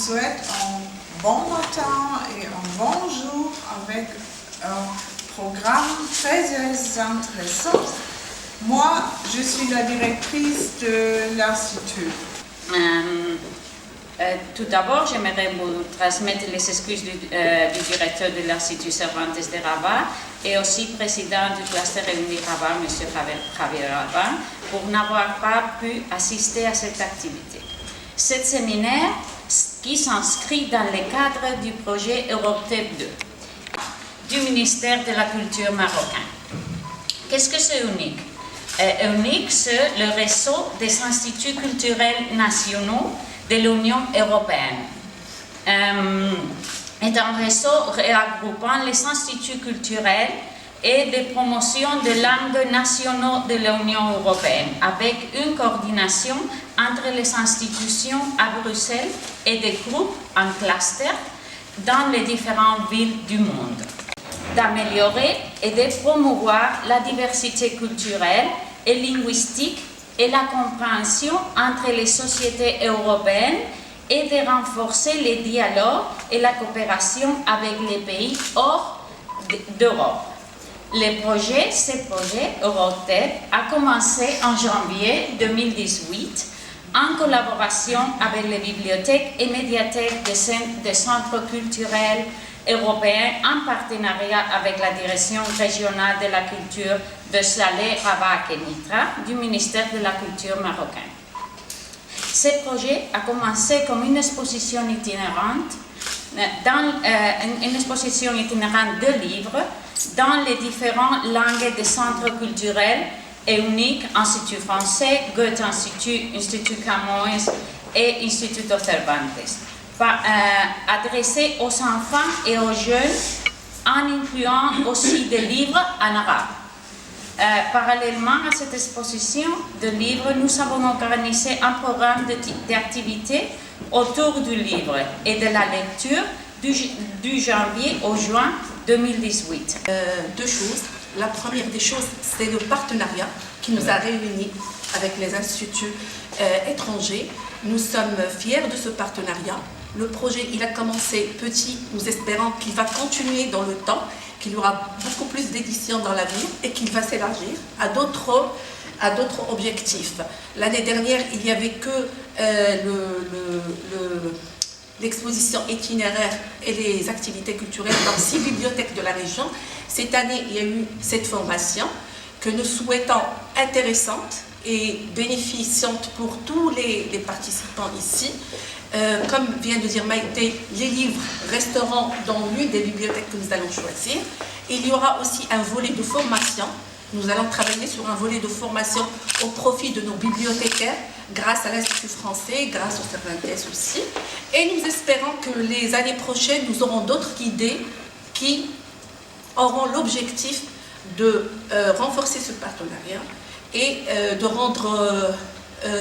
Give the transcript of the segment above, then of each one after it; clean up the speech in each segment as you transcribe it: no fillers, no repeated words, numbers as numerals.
souhaite un bon matin et un bon jour avec un programme très intéressant. Moi, je suis la directrice de l'Institut. Tout d'abord, j'aimerais vous transmettre les excuses du directeur de l'Institut Cervantes de Rabat et aussi président du cluster réuni Rabat, M. Javier Rabat, pour n'avoir pas pu assister à cette activité. Ce séminaire, qui s'inscrit dans le cadre du projet Europtep 2 du ministère de la Culture marocain. Qu'est-ce que c'est unique? Unique, c'est le réseau des instituts culturels nationaux de l'Union européenne. Est un réseau regroupant les instituts culturels et de promotion des langues nationaux de l'Union européenne, avec une coordination entre les institutions à Bruxelles et des groupes en cluster dans les différentes villes du monde. D'améliorer et de promouvoir la diversité culturelle et linguistique et la compréhension entre les sociétés européennes et de renforcer les dialogues et la coopération avec les pays hors d'Europe. Ce projet Europtep a commencé en janvier 2018 en collaboration avec les bibliothèques et médiathèques des centres culturels européens en partenariat avec la Direction régionale de la culture de Salé, Rabat et Kenitra du ministère de la Culture marocain. Ce projet a commencé comme une exposition itinérante, de livres dans les différentes langues des centres culturels et uniques, Institut français, Goethe-Institut, Institut Camões et Institut Cervantes, adressé aux enfants et aux jeunes en incluant aussi des livres en arabe. Parallèlement à cette exposition de livres, nous avons organisé un programme d'activités autour du livre et de la lecture du janvier au juin 2018. Deux choses. La première des choses, c'est le partenariat qui nous a réunis avec les instituts étrangers. Nous sommes fiers de ce partenariat. Le projet, il a commencé petit, nous espérons qu'il va continuer dans le temps, qu'il y aura beaucoup plus d'éditions dans l'avenir et qu'il va s'élargir à d'autres objectifs. L'année dernière, il n'y avait que l'exposition itinéraire et les activités culturelles dans 6 bibliothèques de la région. Cette année, il y a eu cette formation que nous souhaitons intéressante et bénéficiante pour tous les participants ici. Comme vient de dire Maïté, les livres resteront dans l'une des bibliothèques que nous allons choisir. Il y aura aussi un volet de formation. Nous allons travailler sur un volet de formation au profit de nos bibliothécaires, grâce à l'Institut français, grâce au Cervantes aussi. Et nous espérons que les années prochaines, nous aurons d'autres idées qui auront l'objectif de renforcer ce partenariat et de rendre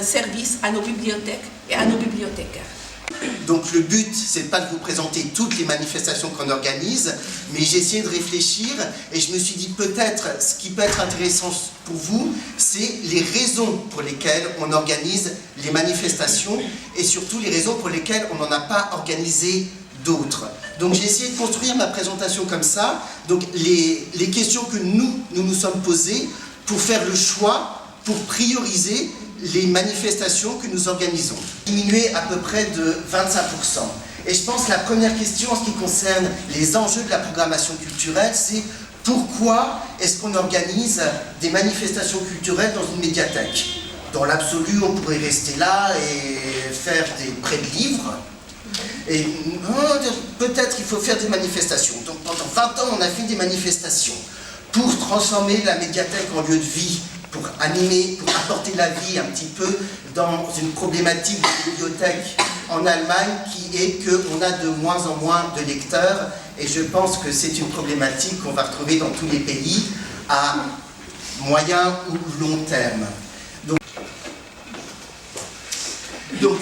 service à nos bibliothèques et à nos bibliothécaires. Donc le but, c'est pas de vous présenter toutes les manifestations qu'on organise, mais j'ai essayé de réfléchir et je me suis dit peut-être ce qui peut être intéressant pour vous, c'est les raisons pour lesquelles on organise les manifestations et surtout les raisons pour lesquelles on n'en a pas organisé d'autres. Donc j'ai essayé de construire ma présentation comme ça, donc les questions que nous sommes posées pour faire le choix, pour prioriser les manifestations que nous organisons. Diminuer à peu près de 25%. Et je pense que la première question en ce qui concerne les enjeux de la programmation culturelle, c'est pourquoi est-ce qu'on organise des manifestations culturelles dans une médiathèque? Dans l'absolu, on pourrait rester là et faire des prêts de livres. Et peut-être il faut faire des manifestations. Donc pendant 20 ans, on a fait des manifestations pour transformer la médiathèque en lieu de vie, pour animer, pour apporter la vie un petit peu dans une problématique de bibliothèque en Allemagne qui est qu'on a de moins en moins de lecteurs et je pense que c'est une problématique qu'on va retrouver dans tous les pays à moyen ou long terme. Donc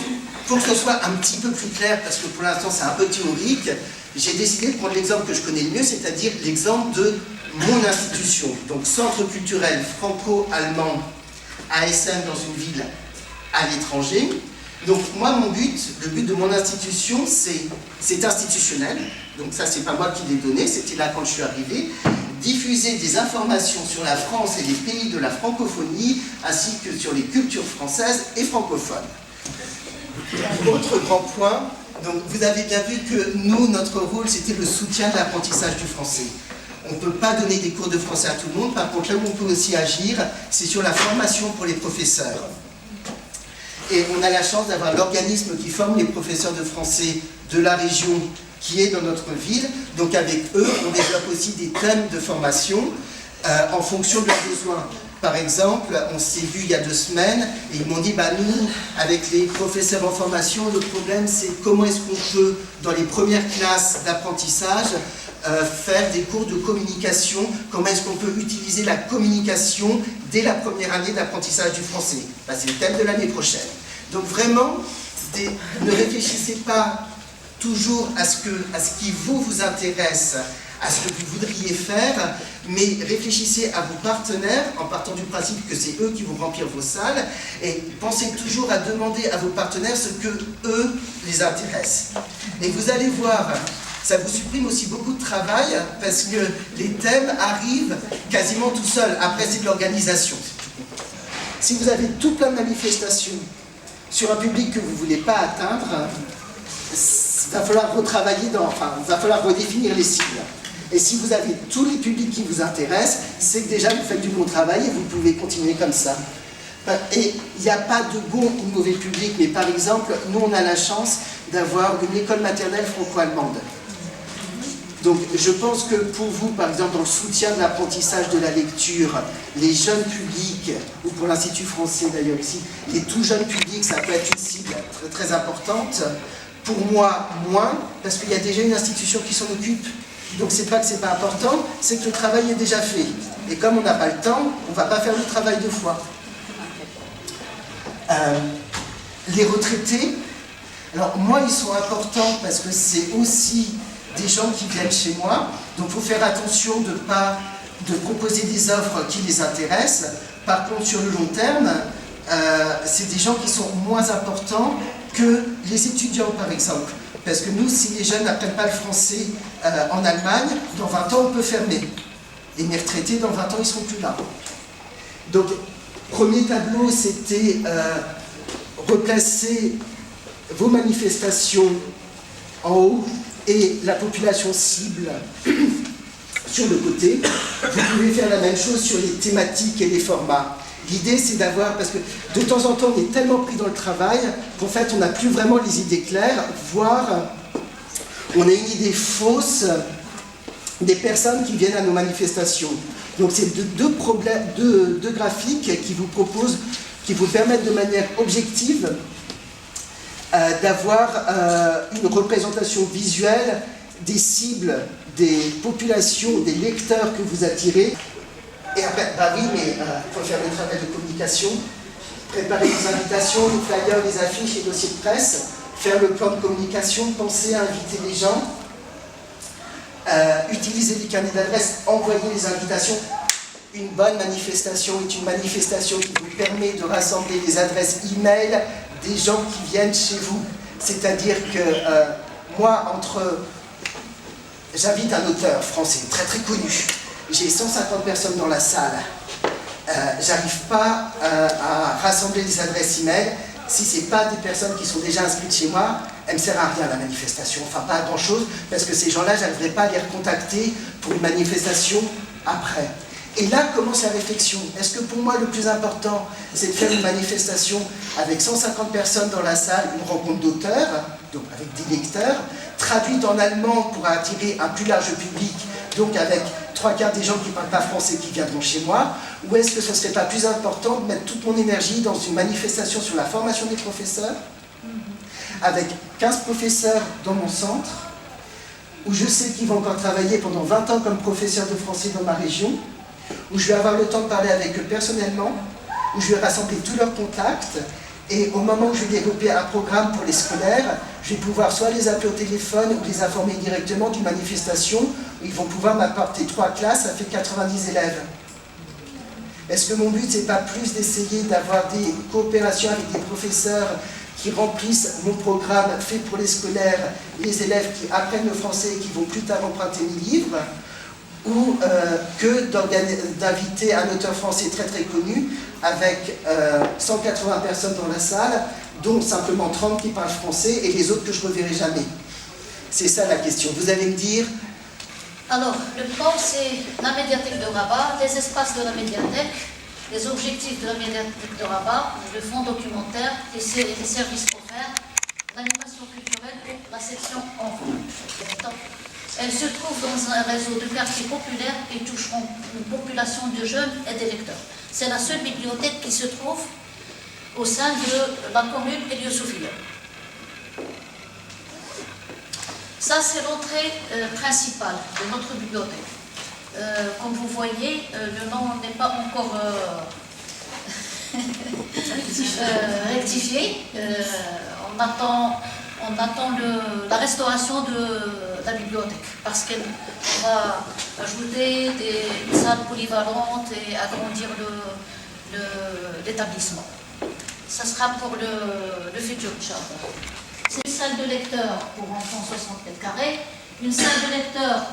pour que ce soit un petit peu plus clair, parce que pour l'instant c'est un peu théorique, j'ai décidé de prendre l'exemple que je connais le mieux, c'est-à-dire l'exemple de mon institution, donc Centre culturel franco-allemand ASM dans une ville à l'étranger. Donc moi, le but de mon institution, c'est institutionnel. Donc ça, c'est pas moi qui l'ai donné, c'était là quand je suis arrivé. Diffuser des informations sur la France et les pays de la francophonie, ainsi que sur les cultures françaises et francophones. Autre grand point, donc vous avez bien vu que nous, notre rôle, c'était le soutien de l'apprentissage du français. On ne peut pas donner des cours de français à tout le monde, par contre, là où on peut aussi agir, c'est sur la formation pour les professeurs. Et on a la chance d'avoir l'organisme qui forme les professeurs de français de la région qui est dans notre ville. Donc avec eux, on développe aussi des thèmes de formation en fonction de leurs besoins. Par exemple, on s'est vu il y a 2 semaines et ils m'ont dit, nous, avec les professeurs en formation, le problème c'est comment est-ce qu'on peut, dans les premières classes d'apprentissage, faire des cours de communication, comment est-ce qu'on peut utiliser la communication dès la première année d'apprentissage du français. C'est le thème de l'année prochaine. Donc vraiment, ne réfléchissez pas toujours à ce qui vous intéresse, à ce que vous voudriez faire, mais réfléchissez à vos partenaires en partant du principe que c'est eux qui vont remplir vos salles, et pensez toujours à demander à vos partenaires ce que eux les intéresse. Et vous allez voir, ça vous supprime aussi beaucoup de travail parce que les thèmes arrivent quasiment tout seuls. Après, c'est de l'organisation. Si vous avez tout plein de manifestations sur un public que vous ne voulez pas atteindre, il va falloir retravailler, il va falloir redéfinir les cibles. Et si vous avez tous les publics qui vous intéressent, c'est que déjà vous faites du bon travail et vous pouvez continuer comme ça. Et il n'y a pas de bon ou de mauvais public, mais par exemple, nous on a la chance d'avoir une école maternelle franco-allemande. Donc je pense que pour vous, par exemple, dans le soutien de l'apprentissage de la lecture, les jeunes publics, ou pour l'Institut français d'ailleurs ici, les tout jeunes publics, ça peut être une cible très, très importante. Pour moi, moins, parce qu'il y a déjà une institution qui s'en occupe. Donc c'est pas que c'est pas important, c'est que le travail est déjà fait. Et comme on n'a pas le temps, on ne va pas faire le travail 2 fois. Les retraités, alors moi ils sont importants parce que c'est aussi des gens qui viennent chez moi, donc il faut faire attention de proposer des offres qui les intéressent. Par contre sur le long terme, c'est des gens qui sont moins importants que les étudiants par exemple. Parce que nous, si les jeunes n'apprennent pas le français en Allemagne, dans 20 ans on peut fermer. Et mes retraités, dans 20 ans, ils ne seront plus là. Donc, premier tableau, c'était replacer vos manifestations en haut et la population cible sur le côté. Vous pouvez faire la même chose sur les thématiques et les formats. L'idée, c'est d'avoir, parce que de temps en temps, on est tellement pris dans le travail qu'en fait, on n'a plus vraiment les idées claires, voire on a une idée fausse des personnes qui viennent à nos manifestations. Donc, c'est deux graphiques qui vous permettent de manière objective d'avoir une représentation visuelle des cibles, des populations, des lecteurs que vous attirez. Et après, oui, mais il faut faire le travail de communication, préparer les invitations, les flyers, les affiches, les dossiers de presse, faire le plan de communication, penser à inviter les gens, utiliser les carnets d'adresses, envoyer les invitations. Une bonne manifestation est une manifestation qui vous permet de rassembler les adresses e-mail des gens qui viennent chez vous. C'est-à-dire que moi, j'invite un auteur français très très connu. J'ai 150 personnes dans la salle. J'arrive pas à rassembler les adresses e-mail. Si ce n'est pas des personnes qui sont déjà inscrites chez moi, elle ne me sert à rien la manifestation. Enfin, pas à grand-chose, parce que ces gens-là, je n'arriverai pas à les recontacter pour une manifestation après. Et là commence la réflexion. Est-ce que pour moi, le plus important, c'est de faire une manifestation avec 150 personnes dans la salle, une rencontre d'auteurs, donc avec des lecteurs, traduite en allemand pour attirer un plus large public, donc avec 3/4 des gens qui ne parlent pas français qui viendront chez moi, ou est-ce que ce ne serait pas plus important de mettre toute mon énergie dans une manifestation sur la formation des professeurs, avec 15 professeurs dans mon centre, où je sais qu'ils vont encore travailler pendant 20 ans comme professeurs de français dans ma région, où je vais avoir le temps de parler avec eux personnellement, où je vais rassembler tous leurs contacts, et au moment où je vais développer un programme pour les scolaires, je vais pouvoir soit les appeler au téléphone ou les informer directement d'une manifestation où ils vont pouvoir m'apporter 3 classes, ça fait 90 élèves. Est-ce que mon but, c'est pas plus d'essayer d'avoir des coopérations avec des professeurs qui remplissent mon programme fait pour les scolaires, les élèves qui apprennent le français et qui vont plus tard emprunter mes livres, ou que d'inviter un auteur français très très connu avec 180 personnes dans la salle, dont simplement 30 qui parlent français et les autres que je ne reverrai jamais. C'est ça la question. Vous allez me dire... Alors, le plan, c'est la médiathèque de Rabat, les espaces de la médiathèque, les objectifs de la médiathèque de Rabat, le fonds documentaire, les services offerts, l'animation culturelle et la section enfants. Elles se trouvent dans un réseau de quartiers populaires et toucheront une population de jeunes et de lecteurs. C'est la seule bibliothèque qui se trouve au sein de la commune Elio-Sophia. Ça, c'est l'entrée principale de notre bibliothèque. Comme vous voyez, le nom n'est pas encore rectifié. On attend la restauration de la bibliothèque parce qu'elle va ajouter des salles polyvalentes et agrandir l'établissement. Ça sera pour le futur Inch'Allah. C'est une salle de lecteur pour enfants 60 mètres carrés, une salle de lecteur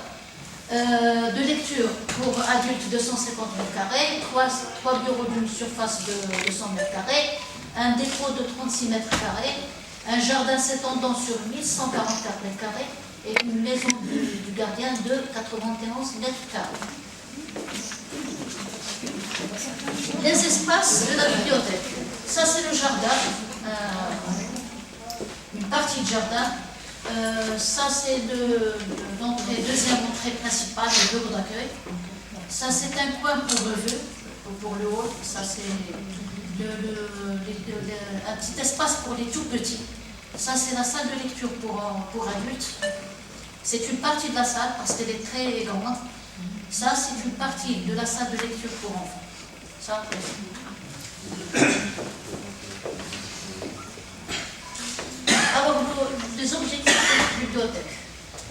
de lecture pour adultes de 150 mètres carrés, 3 bureaux d'une surface de 200 mètres carrés, un dépôt de 36 mètres carrés, un jardin s'étendant sur 1144 mètres carrés et une maison du gardien de 91 mètres carrés. Les espaces de la bibliothèque. Ça, c'est le jardin, une partie de jardin. Ça, c'est l'entrée, deuxième entrée principale, le bureau d'accueil. Ça, c'est un coin pour revue, pour le hall. Ça, c'est un petit espace pour les tout petits. Ça, c'est la salle de lecture pour adultes. C'est une partie de la salle parce qu'elle est très grande. Ça, c'est une partie de la salle de lecture pour enfants. Ça, alors, les objectifs de la bibliothèque.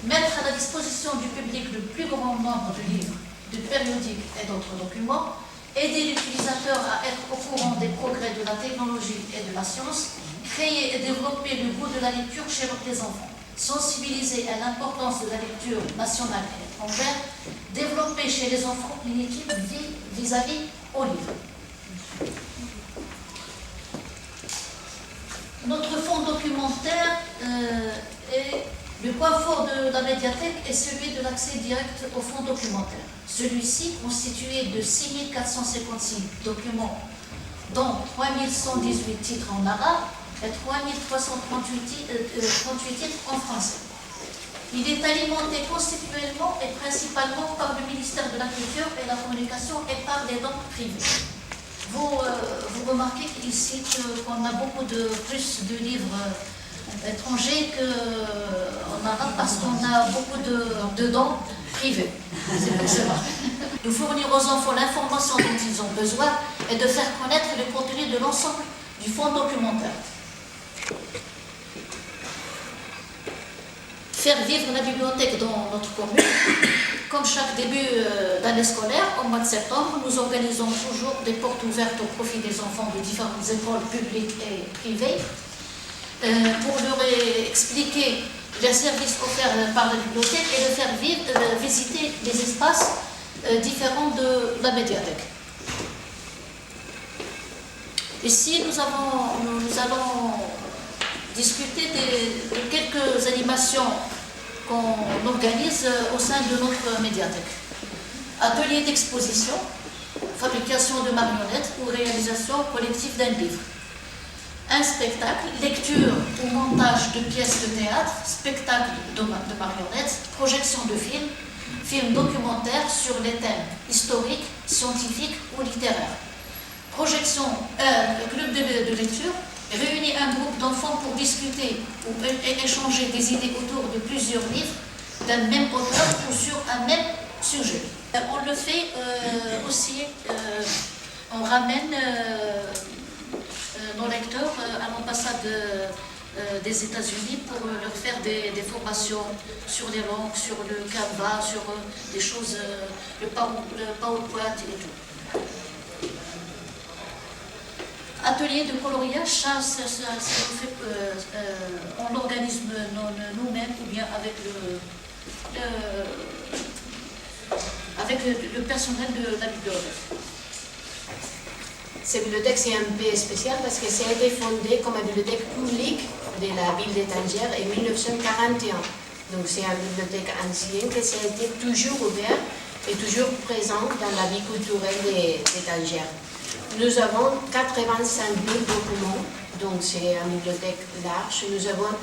Mettre à la disposition du public le plus grand nombre de livres, de périodiques et d'autres documents. Aider l'utilisateur à être au courant des progrès de la technologie et de la science. Créer et développer le goût de la lecture chez les enfants. Sensibiliser à l'importance de la lecture nationale et étrangère. Développer chez les enfants une équipe vis-à-vis au livre. Notre fonds documentaire est le point fort de la médiathèque est celui de l'accès direct au fonds documentaire. Celui-ci, constitué de 6456 documents, dont 3118 titres en arabe et 3338 titres en français. Il est alimenté constitutionnellement et principalement par le ministère de la Culture et de la Communication et par des dons privés. Vous remarquez ici qu'on a beaucoup plus de livres étrangers qu'en arabe parce qu'on a beaucoup de dons privés. C'est pour cela. De fournir aux enfants l'information dont ils ont besoin et de faire connaître le contenu de l'ensemble du fonds documentaire. Faire vivre la bibliothèque dans notre commune. Comme chaque début d'année scolaire, au mois de septembre, nous organisons toujours des portes ouvertes au profit des enfants de différentes écoles publiques et privées pour leur expliquer les services offerts par la bibliothèque et de faire visiter les espaces différents de la médiathèque. Ici, nous allons discuter de quelques animations qu'on organise au sein de notre médiathèque. Atelier d'exposition, fabrication de marionnettes ou réalisation collective d'un livre. Un spectacle, lecture ou montage de pièces de théâtre, spectacle de marionnettes, projection de films, films documentaires sur les thèmes historiques, scientifiques ou littéraires. Projection, club de lecture, réunir un groupe d'enfants pour discuter ou échanger des idées autour de plusieurs livres d'un même auteur ou sur un même sujet. On le fait aussi, on ramène nos lecteurs à l'ambassade des États-Unis pour leur faire des formations sur les langues, sur le Canva, sur des choses, le PowerPoint et tout. l'atelier de coloriage, on l'organise nous-mêmes ou bien avec le personnel de la bibliothèque. Cette bibliothèque, c'est un peu spécial parce que ça a été fondé comme une bibliothèque publique de la ville de Tanger en 1941. Donc c'est une bibliothèque ancienne qui a été toujours ouverte et toujours présente dans la vie culturelle de Tanger. Nous avons 85 000 documents, donc c'est une bibliothèque large. Nous avons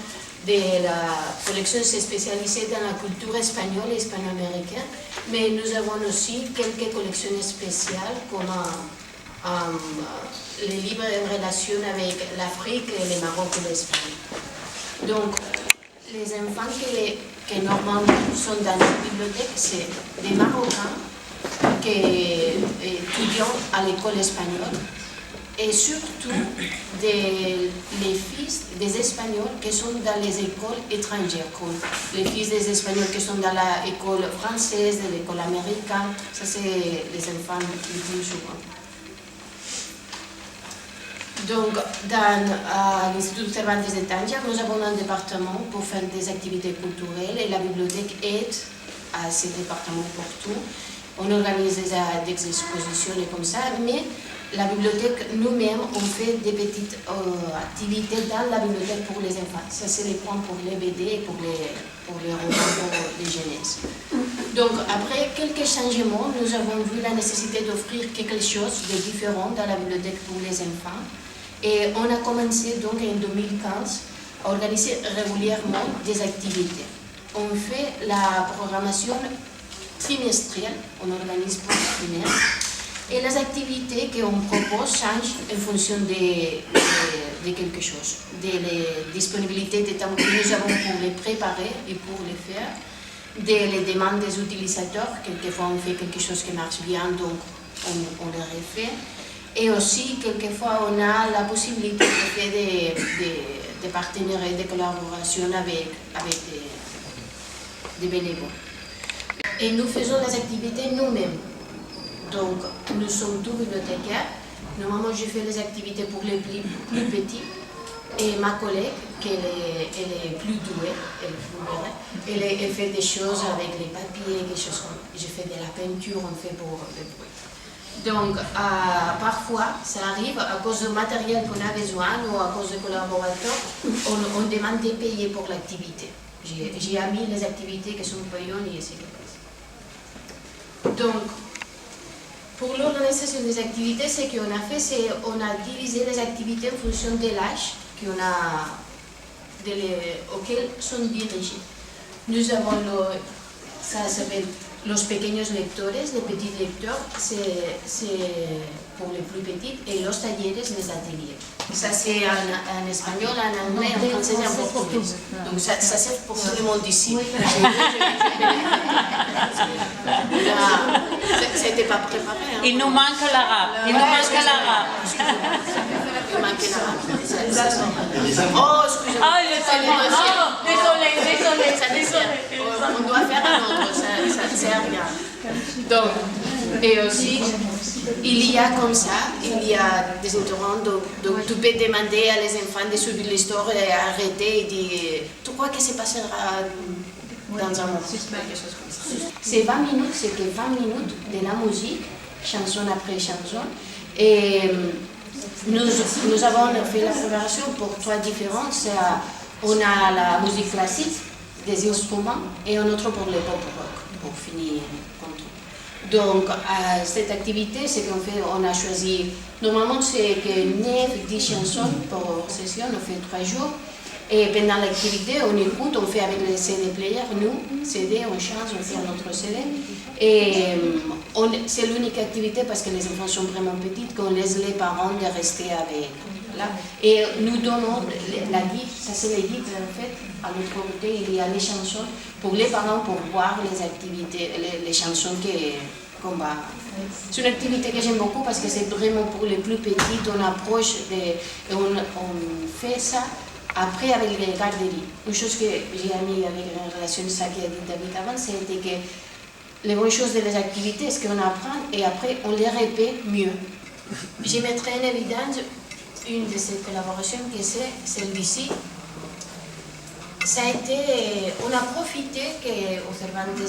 la collection spécialisée dans la culture espagnole et hispano-américaine, mais nous avons aussi quelques collections spéciales comme les livres en relation avec l'Afrique, le Maroc et l'Espagne. Donc, les enfants qui normalement sont dans la bibliothèque, c'est des Marocains qui étudient à l'école espagnole et surtout les fils des Espagnols qui sont dans les écoles étrangères, comme les fils des Espagnols qui sont dans l'école française, de l'école américaine. Ça, c'est les enfants les plus souvent. Donc, dans l'Institut Cervantes de Tanger, nous avons un département pour faire des activités culturelles et la bibliothèque aide à ces départements pour tout. On organise des expositions et comme ça, mais la bibliothèque, nous-mêmes, on fait des petites activités dans la bibliothèque pour les enfants. Ça, c'est les points pour les BD et pour les romans pour les jeunesses. Donc, après quelques changements, nous avons vu la nécessité d'offrir quelque chose de différent dans la bibliothèque pour les enfants. Et on a commencé donc en 2015 à organiser régulièrement des activités. On fait la programmation trimestrielle, on organise pour le trimestre. Et les activités qu'on propose changent en fonction de quelque chose, de la disponibilité des temps que nous avons pour les préparer et pour les faire, des demandes des utilisateurs. Quelquefois on fait quelque chose qui marche bien, donc on le refait. Et aussi, quelquefois, on a la possibilité de faire des partenariats, des collaborations avec des bénévoles. Et nous faisons les activités nous-mêmes. Donc, nous sommes tous bibliothécaires. Normalement, je fais les activités pour les plus petits. Et ma collègue, elle est plus douée, elle fait des choses avec les papiers, quelque chose comme je fais de la peinture, on fait pour le bruit. Donc, parfois, ça arrive, à cause du matériel qu'on a besoin ou à cause des collaborateurs, on demande de payer pour l'activité. J'ai mis les activités qui sont payantes et c'est comme ça. Donc, pour l'organisation des activités, ce qu'on a fait, c'est qu'on a divisé les activités en fonction de l'âge auquel sont dirigés. Nous avons ça s'appelle los pequeños lectores, les petits lecteurs, c'est pour les plus petites, et los talleres, les ateliers. Ça c'est en espagnol, en anglais, en français et en portugais. Donc ça c'est pour tout le monde ici. C'était pas préparé. Hein. Il nous manque l'arabe. Il nous manque l'arabe. Il manque l'arabe. Oh, excusez-moi. Oh, désolé. On doit faire un autre, ça sert bien. Donc, et aussi, il y a comme ça, il y a des interromps, donc tu peux demander à les enfants de suivre l'histoire et arrêter et dire, tu crois que ça passera dans un moment? C'est 20 minutes, c'est que 20 minutes de la musique, chanson après chanson, et nous avons fait la préparation pour 3 différences. On a la musique classique, des instruments, et un autre pour le pop rock, pour finir. Donc, cette activité, ce qu'on fait, on a choisi, normalement c'est que 9-10 chansons par session, on fait 3 jours. Et pendant l'activité, on écoute, on fait avec les CD players, nous, CD, on change, on fait notre CD. Et c'est l'unique activité parce que les enfants sont vraiment petits, qu'on laisse les parents de rester avec. Là. Et nous donnons la guide, ça c'est les guides en fait, à l'autre côté il y a les chansons pour les parents pour voir les activités, les chansons qu'on va. C'est une activité que j'aime beaucoup parce que c'est vraiment pour les plus petits, on approche, on fait ça après avec les garderies. Une chose que j'ai mis avec la relation de ça qu'a dit David avant, c'était que les bonnes choses des activités, c'est qu'on apprend et après on les répète mieux. Je mettrai en évidence une de ces collaborations qui c'est celle d'ici. Ça a été, on a profité qu'au Cervantes de...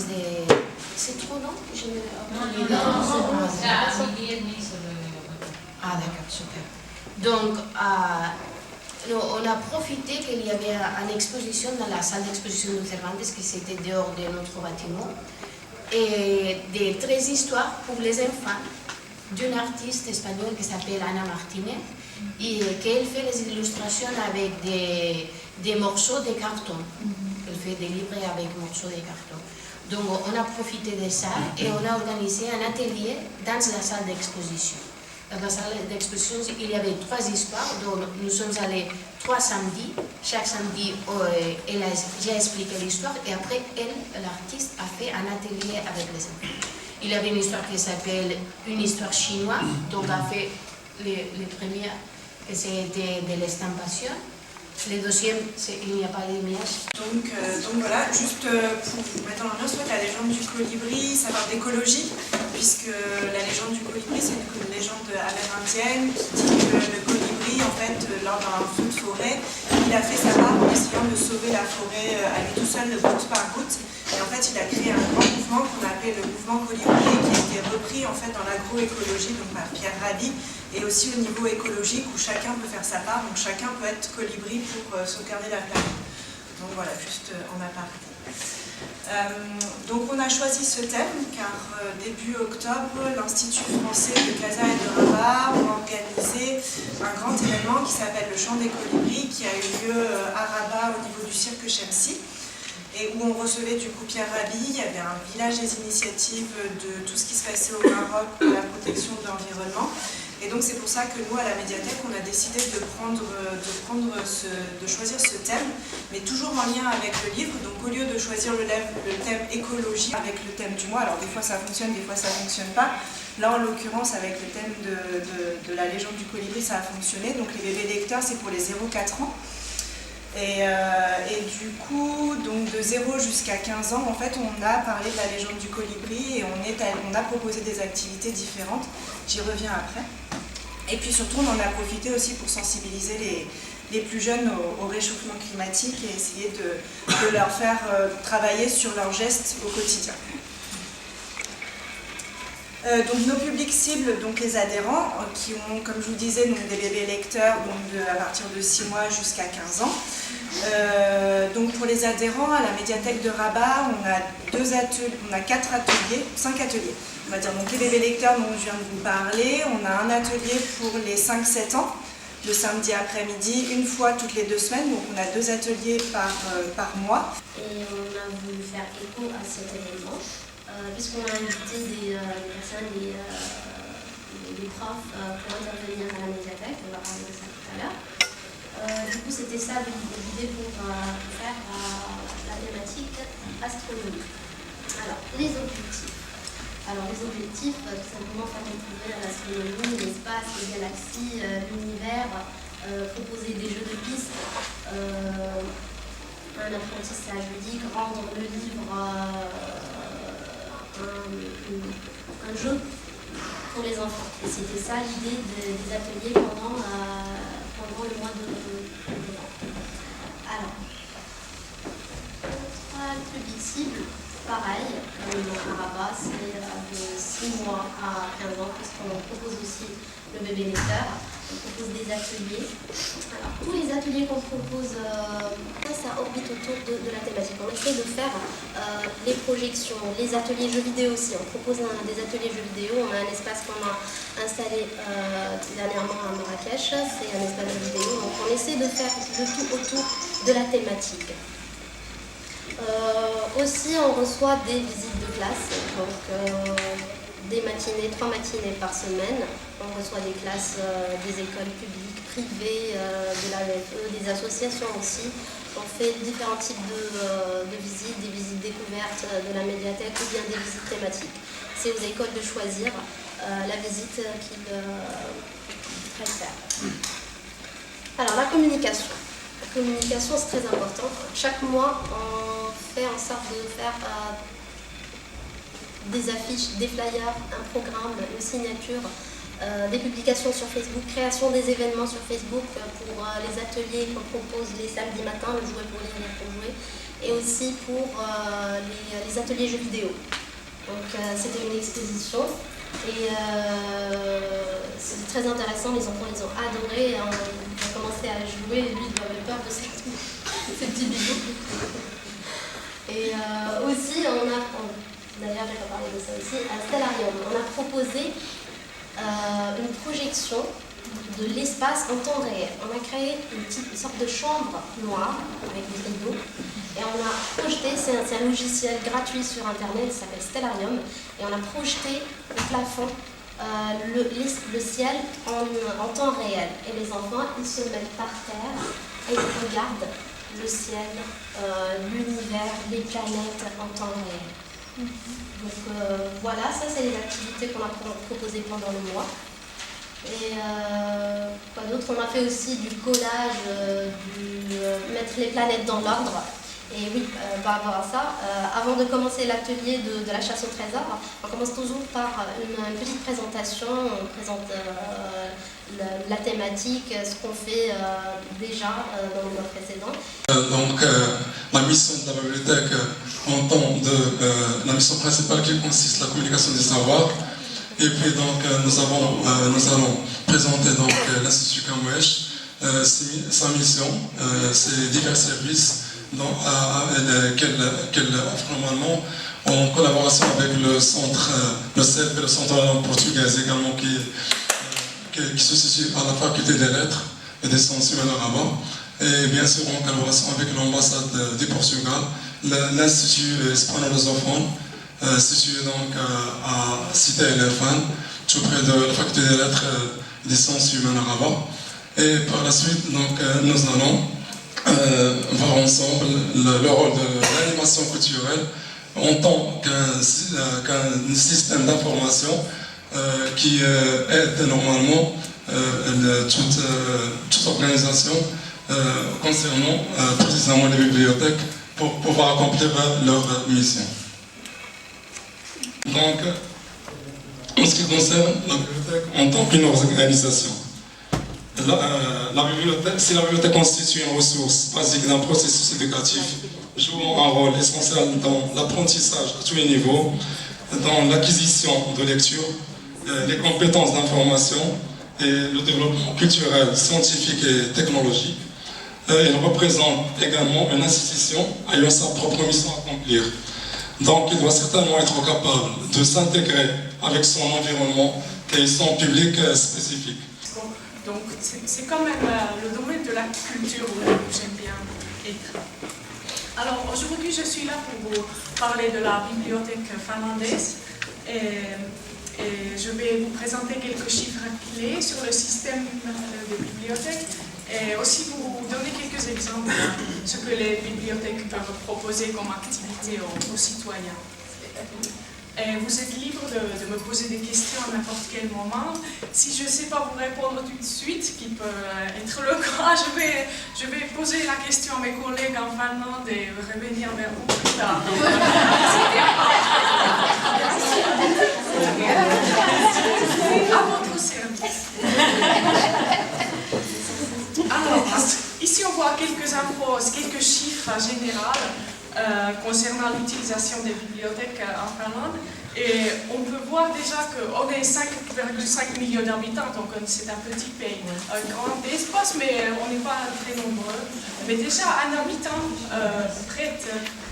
C'est trop long? Ah d'accord, super. Donc, on a profité qu'il y avait une exposition dans la salle d'exposition de Cervantes qui c'était dehors de notre bâtiment et des 13 histoires pour les enfants d'une artiste espagnole qui s'appelle Ana Martinez et qu'elle fait les illustrations avec des morceaux de carton. Elle fait des livres avec morceaux de carton. Donc on a profité de ça et on a organisé un atelier dans la salle d'exposition. Dans la salle d'exposition, il y avait 3 histoires, donc nous sommes allés 3 samedis. Chaque samedi, j'ai expliqué l'histoire et après, l'artiste, a fait un atelier avec les enfants. Il y avait une histoire qui s'appelle Une histoire chinoise, donc a fait les premières, c'était de l'estampation. Le deuxième, il n'y a pas d'image. Donc voilà, juste pour vous mettre en ambiance, la légende du colibri, ça parle d'écologie, puisque la légende du colibri, c'est une légende amérindienne qui dit que le colibri, en fait, lors d'un feu de forêt, il a fait sa part en essayant de sauver la forêt à lui tout seul, goutte par goutte. Et en fait, il a créé un grand mouvement qu'on appelle le mouvement colibri, qui a été repris en fait dans l'agroécologie, donc par Pierre Rabhi, et aussi au niveau écologique où chacun peut faire sa part, donc chacun peut être colibri pour sauvegarder la planète. Donc voilà, juste en aparté. Donc on a choisi ce thème car début octobre, l'Institut français de Casa et de Rabat a organisé un grand événement qui s'appelle le Chant des colibris qui a eu lieu à Rabat au niveau du cirque Chemsi et où on recevait du coup Pierre Rabhi. Il y avait un village des initiatives de tout ce qui se passait au Maroc pour la protection de l'environnement. Et donc c'est pour ça que nous, à la médiathèque, on a décidé de choisir ce thème, mais toujours en lien avec le livre. Donc au lieu de choisir le thème écologie avec le thème du mois, alors des fois ça fonctionne, des fois ça ne fonctionne pas. Là, en l'occurrence, avec le thème de la légende du colibri, ça a fonctionné. Donc les bébés lecteurs, c'est pour les 0-4 ans. Et du coup, donc de 0 jusqu'à 15 ans, en fait, on a parlé de la légende du colibri et on a proposé des activités différentes. J'y reviens après. Et puis surtout, on en a profité aussi pour sensibiliser les plus jeunes au réchauffement climatique et essayer de leur faire travailler sur leurs gestes au quotidien. Donc nos publics cibles, donc les adhérents, qui ont, comme je vous disais, donc des bébés lecteurs donc à partir de 6 mois jusqu'à 15 ans. Donc pour les adhérents, à la médiathèque de Rabat, on a 5 ateliers. On va dire donc les bébés lecteurs dont je viens de vous parler. On a un atelier pour les 5-7 ans, le samedi après-midi, une fois toutes les 2 semaines. Donc on a 2 ateliers par mois. Et on a voulu faire écho à cet événement. Puisqu'on a invité des personnes, des profs pour intervenir à la médiathèque, on va parler de ça tout à l'heure. Du coup, c'était ça l'idée pour faire la thématique astronomie. Alors, les objectifs. Tout simplement faire découvrir l'astronomie, l'espace, les galaxies, l'univers, proposer des jeux de pistes, un apprentissage ludique, rendre le livre un jeu pour les enfants. Et c'était ça l'idée des ateliers pendant le mois de novembre. Alors, le public cible, pareil, à Rabat, c'est de 6 mois à 15 ans, puisqu'on propose aussi le bébé lecteur. On propose des ateliers. Alors, tous les ateliers qu'on propose, ça orbite autour de la thématique. On essaie de faire les projections, les ateliers jeux vidéo aussi. On propose des ateliers jeux vidéo. On a un espace qu'on a installé dernièrement à Marrakech. C'est un espace de vidéo. Donc on essaie de faire le tout autour de la thématique. Aussi, on reçoit des visites de classe. Donc, des matinées, 3 matinées par semaine. On reçoit des classes des écoles publiques, privées, de l'AEFE, des associations aussi. On fait différents types de visites, des visites découvertes de la médiathèque ou bien des visites thématiques. C'est aux écoles de choisir la visite qu'ils préfèrent. Alors la communication. La communication, c'est très important. Chaque mois, on fait en sorte de faire des affiches, des flyers, un programme, une signature des publications sur Facebook, création des événements sur Facebook pour les ateliers qu'on propose les samedis matins, le jouer pour lire, lire pour jouer, et aussi pour les ateliers jeux vidéo. Donc c'était une exposition et c'était très intéressant, les enfants ils ont adoré, ils ont commencé à jouer et lui il avait peur de ces petits bijoux. Et aussi d'ailleurs j'ai pas parlé de ça aussi, à Stellarium, on a proposé une projection de l'espace en temps réel. On a créé une sorte de chambre noire avec des rideaux et on a projeté, c'est un logiciel gratuit sur internet, il s'appelle Stellarium, et on a projeté au plafond le ciel en temps réel. Et les enfants, ils se mettent par terre et ils regardent le ciel, l'univers, les planètes en temps réel. Donc voilà, ça c'est les activités qu'on a proposées pendant le mois. Et quoi d'autre? On a fait aussi du collage, mettre les planètes dans l'ordre. Et oui, par rapport à ça, avant de commencer l'atelier de la chasse au trésor, on commence toujours par une petite présentation, on présente la thématique, ce qu'on fait déjà dans le mois précédent. La mission de la bibliothèque en tant la mission principale qui consiste à la communication des savoirs. Et puis donc nous allons présenter donc l'Institut Camouèche, sa mission, ses divers services qu'elle offre normalement en collaboration avec le centre, le CEP et le centre de la langue portugaise également qui se situe à la faculté des lettres et des sciences humaines à Rabat. Et bien sûr en collaboration avec l'ambassade du Portugal, l'Institut espagnol lusophone, situé donc à Cité Elefant, tout près de la faculté des lettres et des sciences humaines à Rabat. Et par la suite, donc, nous allons voir ensemble le rôle de l'animation culturelle en tant qu'un système d'information qui aide normalement toute organisation concernant précisément les bibliothèques pour pouvoir accomplir leur mission. Donc, en ce qui concerne la bibliothèque en tant qu'une organisation, si la bibliothèque constitue une ressource basique d'un processus éducatif jouant un rôle essentiel dans l'apprentissage à tous les niveaux, dans l'acquisition de lecture, les compétences d'information et le développement culturel, scientifique et technologique, elle représente également une institution ayant sa propre mission à accomplir. Donc il doit certainement être capable de s'intégrer avec son environnement et son public spécifique. Donc c'est quand même le domaine de la culture où j'aime bien être. Alors aujourd'hui je suis là pour vous parler de la bibliothèque finlandaise et je vais vous présenter quelques chiffres clés sur le système des bibliothèques et aussi vous donner quelques exemples de ce que les bibliothèques peuvent proposer comme activité aux citoyens. Et vous êtes libre de me poser des questions à n'importe quel moment. Si je ne sais pas vous répondre tout de suite, ce qui peut être le cas, je vais poser la question à mes collègues en Finlande et revenir vers vous plus tard. À votre service. Alors, ici on voit quelques infos, quelques chiffres généraux concernant l'utilisation des bibliothèques en Finlande. Et on peut voir déjà qu'on est 5,5 millions d'habitants, donc c'est un petit pays, un grand espace, mais on n'est pas très nombreux. Mais déjà, un habitant prête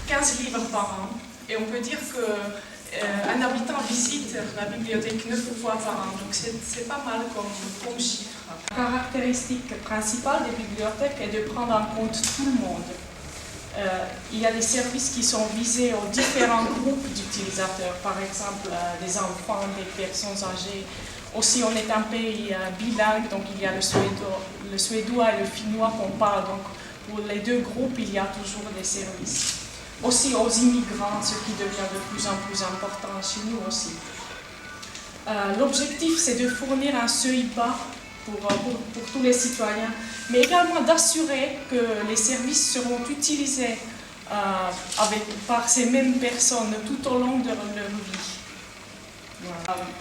15 livres par an. Et on peut dire qu'un habitant visite la bibliothèque 9 fois par an, donc c'est pas mal comme chiffre. La caractéristique principale des bibliothèques est de prendre en compte tout le monde. Il y a des services qui sont visés aux différents groupes d'utilisateurs, par exemple des enfants, des personnes âgées. Aussi, on est un pays bilingue, donc il y a le suédois et le finnois qu'on parle. Donc, pour les deux groupes, il y a toujours des services. Aussi aux immigrants, ce qui devient de plus en plus important chez nous aussi. L'objectif, c'est de fournir un seuil bas pour tous les citoyens, mais également d'assurer que les services seront utilisés par ces mêmes personnes tout au long de leur vie.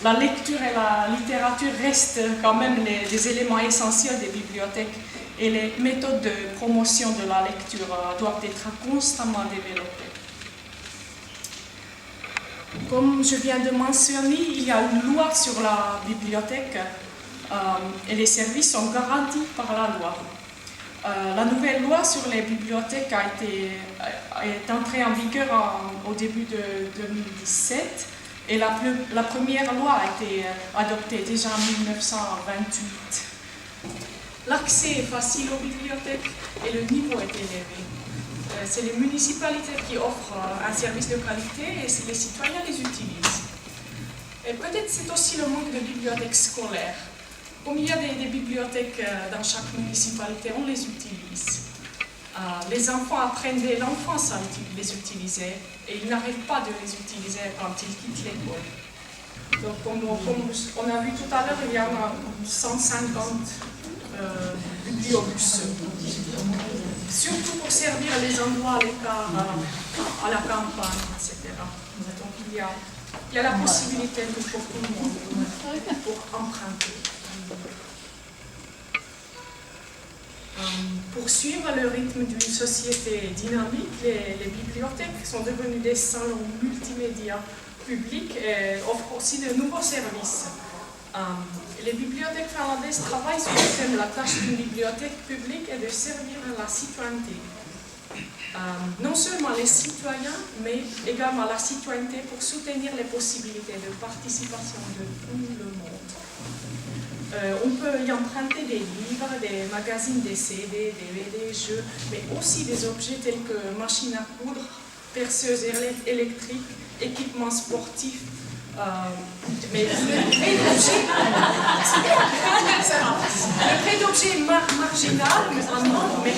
La lecture et la littérature restent quand même des éléments essentiels des bibliothèques et les méthodes de promotion de la lecture doivent être constamment développées. Comme je viens de mentionner, il y a une loi sur la bibliothèque et les services sont garantis par la loi. La nouvelle loi sur les bibliothèques est entrée en vigueur au début de 2017 et la première loi a été adoptée déjà en 1928. L'accès est facile aux bibliothèques et le niveau est élevé. C'est les municipalités qui offrent un service de qualité et les citoyens les utilisent. Et peut-être c'est aussi le manque de bibliothèques scolaires. Comme il y a des bibliothèques dans chaque municipalité, on les utilise. Les enfants apprennent dès l'enfance à les utiliser et ils n'arrêtent pas de les utiliser quand ils quittent l'école. Donc, comme on a vu tout à l'heure, il y en a 150 bibliobus, surtout pour servir les endroits à l'écart, à la campagne, etc. Donc il y a la possibilité pour tout le monde pour emprunter. Pour suivre le rythme d'une société dynamique, les bibliothèques sont devenues des salons multimédia publics et offrent aussi de nouveaux services. Les bibliothèques finlandaises travaillent sur le thème. La tâche d'une bibliothèque publique est de servir à la citoyenneté. Non seulement les citoyens, mais également la citoyenneté pour soutenir les possibilités de participation de tout le monde. On peut y emprunter des livres, des magazines, des CD, DVD, jeux, mais aussi des objets tels que machines à coudre, perceuses électriques, équipements sportifs. Mais le prix d'objet est marginal, mais